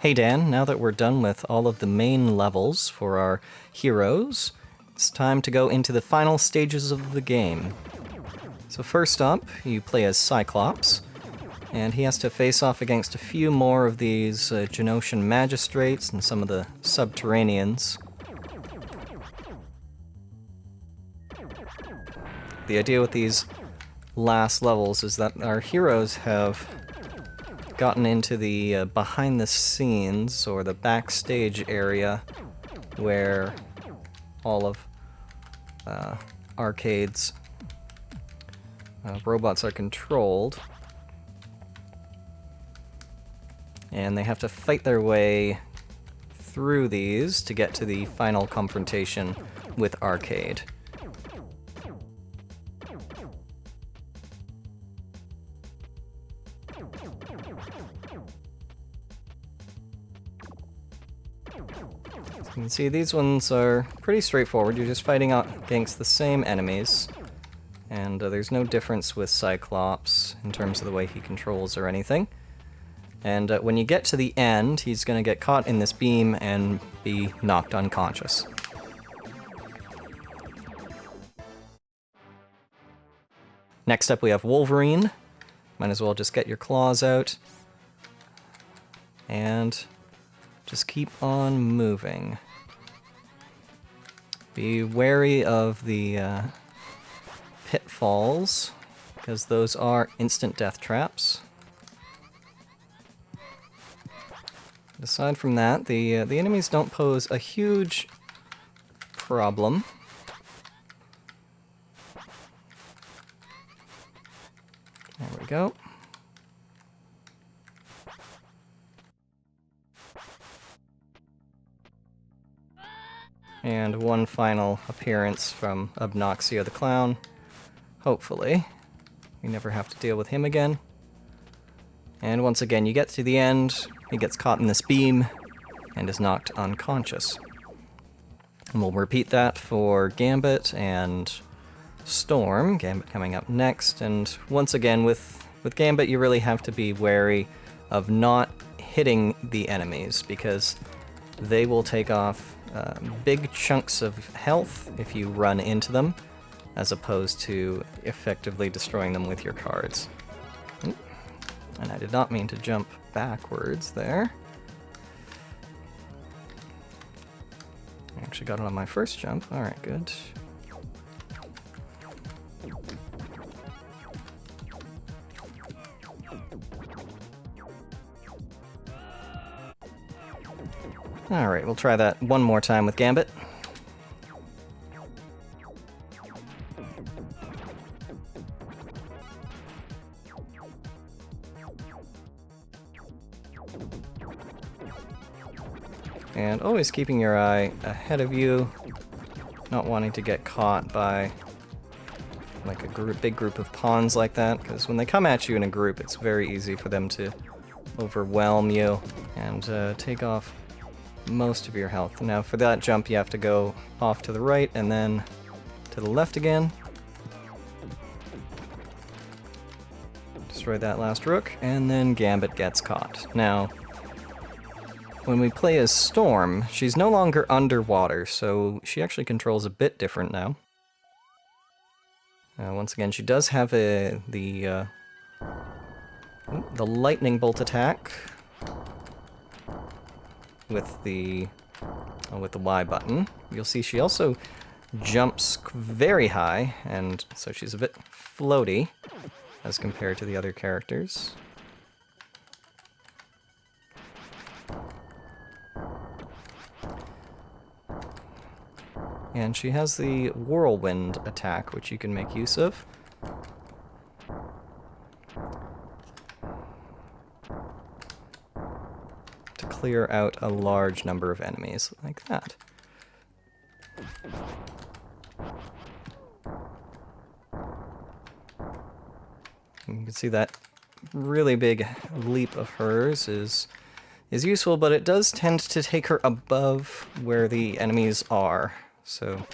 Hey Dan, now that we're done with all of the main levels for our heroes, it's time to go into the final stages of the game. So first up, you play as Cyclops, and he has to face off against a few more of these Genosian magistrates and some of the subterraneans. The idea with these last levels is that our heroes have gotten into the behind the scenes or the backstage area where all of Arcade's robots are controlled, and they have to fight their way through these to get to the final confrontation with Arcade. You can see these ones are pretty straightforward. You're just fighting out against the same enemies, and there's no difference with Cyclops in terms of the way he controls or anything. And when you get to the end, he's going to get caught in this beam and be knocked unconscious. Next up we have Wolverine. Might as well just get your claws out and just keep on moving. Be wary of the pitfalls, because those are instant death traps. Aside from that, the enemies don't pose a huge problem. There we go. And one final appearance from Obnoxio the Clown. Hopefully. We never have to deal with him again. And once again, you get to the end, he gets caught in this beam and is knocked unconscious. And we'll repeat that for Gambit and Storm. Gambit coming up next. And once again, with Gambit, you really have to be wary of not hitting the enemies, because they will take off big chunks of health if you run into them, as opposed to effectively destroying them with your cards. Ooh. And I did not mean to jump backwards there. I actually got it on my first jump. Alright, good. Alright, we'll try that one more time with Gambit. And always keeping your eye ahead of you, not wanting to get caught by like a big group of pawns like that, because when they come at you in a group, it's very easy for them to overwhelm you and take off most of your health. Now for that jump you have to go off to the right and then to the left again. Destroy that last rook, and then Gambit gets caught. Now, when we play as Storm, she's no longer underwater, so she actually controls a bit different now. Once again, she does have the lightning bolt attack with the Y button. You'll see she also jumps very high, and so she's a bit floaty as compared to the other characters. And she has the whirlwind attack, which you can make use of. To clear out a large number of enemies, like that. And you can see that really big leap of hers is useful, but it does tend to take her above where the enemies are. So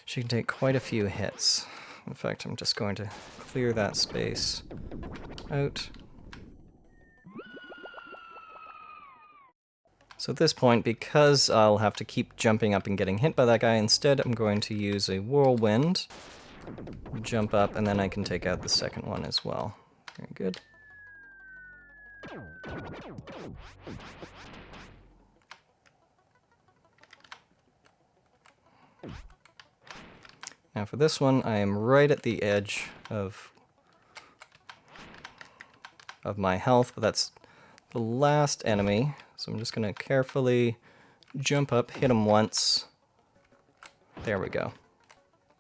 she can take quite a few hits. In fact, I'm just going to clear that space out. So at this point, because I'll have to keep jumping up and getting hit by that guy, instead I'm going to use a whirlwind, jump up, and then I can take out the second one as well. Very good. Now for this one, I am right at the edge of my health, but that's the last enemy, so I'm just going to carefully jump up, hit him once. There we go.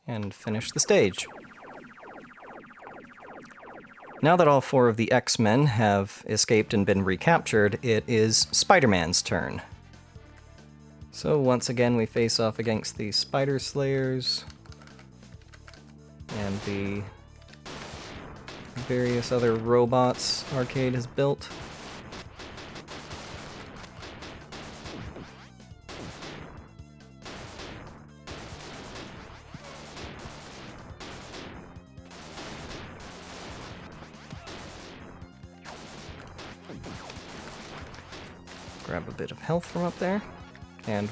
And finish the stage. Now that all 4 of the X-Men have escaped and been recaptured, it is Spider-Man's turn. So once again we face off against the Spider Slayers and the various other robots Arcade has built. Grab a bit of health from up there, and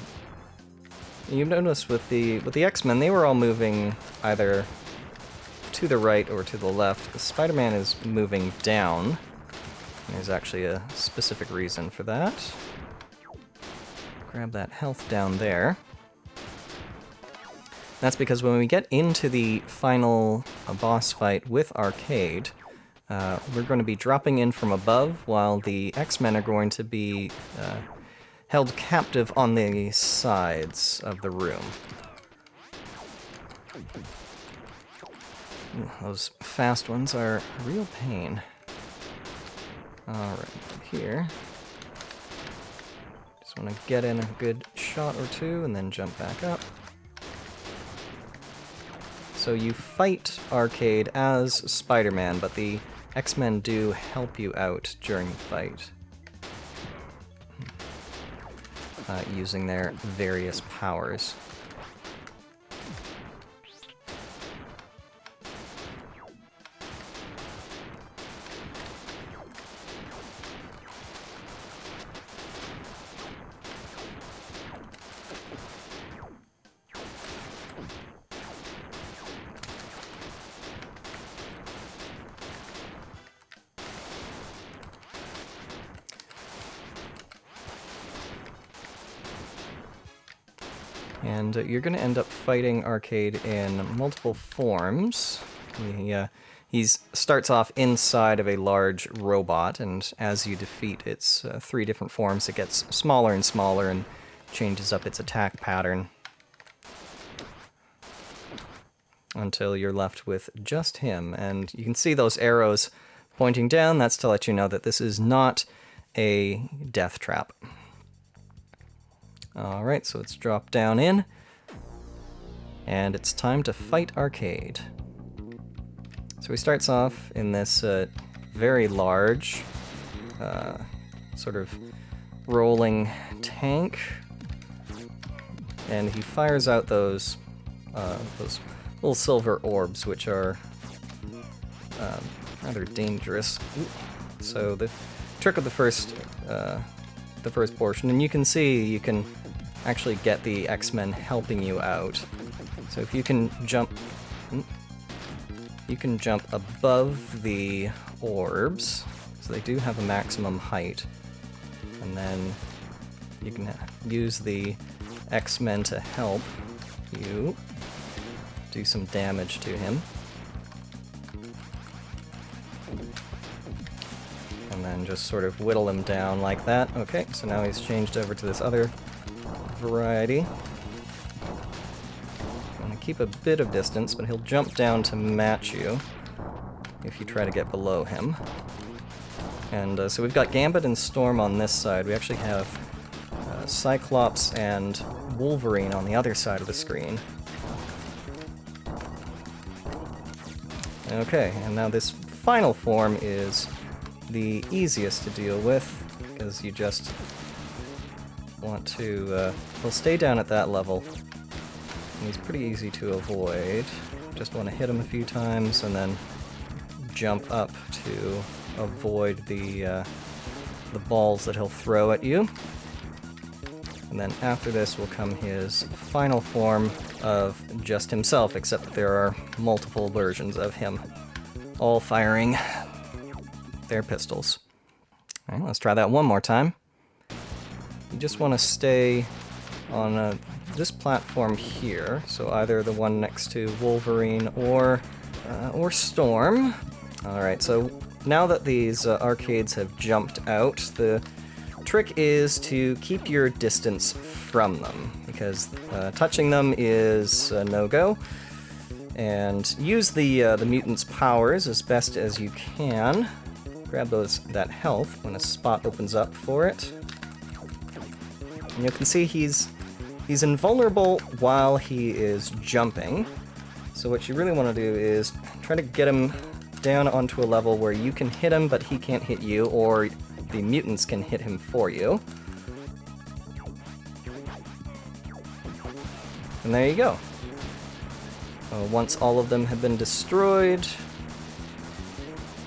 you notice with the X-Men, they were all moving either to the right or to the left. Spider-Man is moving down. There's actually a specific reason for that. Grab that health down there. That's because when we get into the final boss fight with Arcade, we're going to be dropping in from above, while the X-Men are going to be held captive on the sides of the room. Ooh, those fast ones are a real pain. Alright, here. Just want to get in a good shot or two and then jump back up. So you fight Arcade as Spider-Man, but the X-Men do help you out during the fight, using their various powers. And you're going to end up fighting Arcade in multiple forms. He starts off inside of a large robot, and as you defeat its 3 different forms, it gets smaller and smaller and changes up its attack pattern until you're left with just him. And you can see those arrows pointing down. That's to let you know that this is not a death trap. Alright, so let's drop down in, and it's time to fight Arcade. So he starts off in this very large, sort of rolling tank, and he fires out those little silver orbs, which are rather dangerous. Ooh. So the trick of the first portion, and you can see you can actually get the X-Men helping you out. So if you can jump above the orbs, so they do have a maximum height, and then you can use the X-Men to help you do some damage to him. And then just sort of whittle him down like that. Okay, so now he's changed over to this other variety. I'm going to keep a bit of distance, but he'll jump down to match you if you try to get below him. And so we've got Gambit and Storm on this side. We actually have Cyclops and Wolverine on the other side of the screen. Okay, and now this final form is the easiest to deal with, because you just want to, he'll stay down at that level, and he's pretty easy to avoid. Just want to hit him a few times and then jump up to avoid the balls that he'll throw at you. And then after this will come his final form of just himself, except that there are multiple versions of him, all firing their pistols. All right, let's try that one more time. You just want to stay on this platform here, so either the one next to Wolverine or Storm. All right, so now that these arcades have jumped out, the trick is to keep your distance from them, because touching them is a no-go. And use the mutant's powers as best as you can. Grab that health when a spot opens up for it. And you can see he's invulnerable while he is jumping. So what you really want to do is try to get him down onto a level where you can hit him, but he can't hit you, or the mutants can hit him for you. And there you go. Once all of them have been destroyed,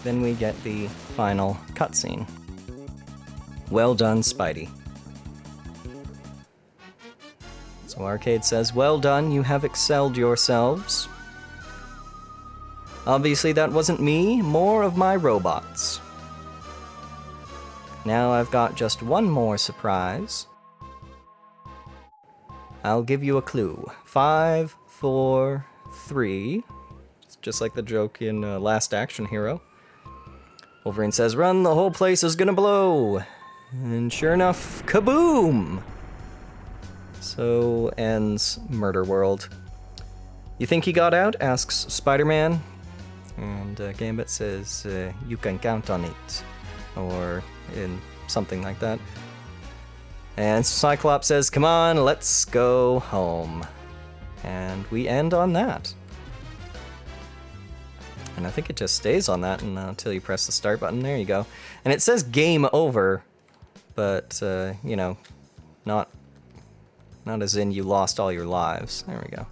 then we get the final cutscene. Well done, Spidey. So Arcade says, well done, you have excelled yourselves. Obviously that wasn't me, more of my robots. Now I've got just one more surprise. I'll give you a clue. 5, 4, 3. It's just like the joke in Last Action Hero. Wolverine says, run, the whole place is gonna blow. And sure enough, kaboom! So ends Murder World. You think he got out? Asks Spider-Man. And Gambit says, you can count on it. Or in something like that. And Cyclops says, come on, let's go home. And we end on that. And I think it just stays on that until you press the start button. There you go. And it says game over, but, you know, not as in you lost all your lives. There we go.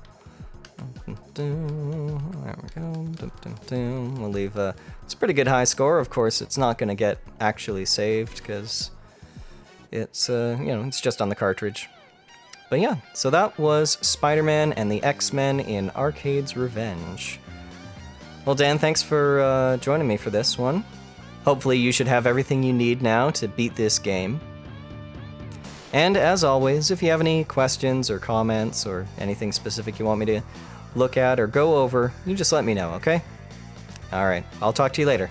There we go. We'll leave it's a pretty good high score. Of course, it's not going to get actually saved because it's, you know, it's just on the cartridge. But yeah, so that was Spider-Man and the X-Men in Arcade's Revenge. Well, Dan, thanks for joining me for this one. Hopefully you should have everything you need now to beat this game. And as always, if you have any questions or comments or anything specific you want me to look at or go over, you just let me know, okay? Alright, I'll talk to you later.